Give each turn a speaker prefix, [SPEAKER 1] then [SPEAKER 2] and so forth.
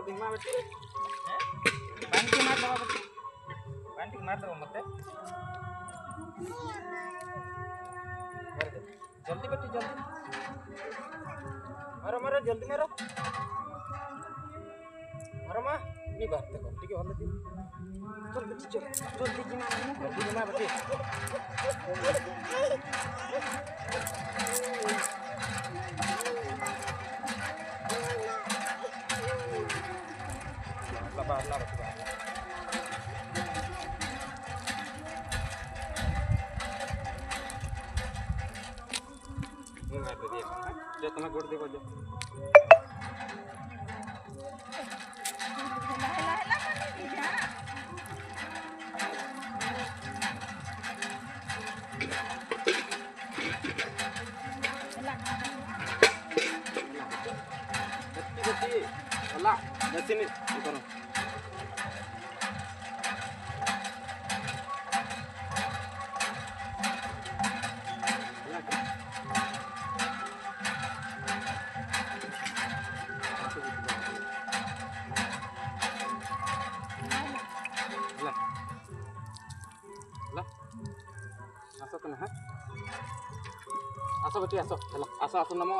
[SPEAKER 1] दिमा बेटी हैं पानी मार दबा बेटी पानी मार दबा मत मार दे जल्दी बेटी जल्दी मारो मारो जल्दी मारो मारो मां नहीं बात कर ठीक है भले चल बेटी चल जल्दी जिमा बेटी बाहर बेटी जो तुम्हें गोड़ देखो जो sini karo Aso betul aso, aso namo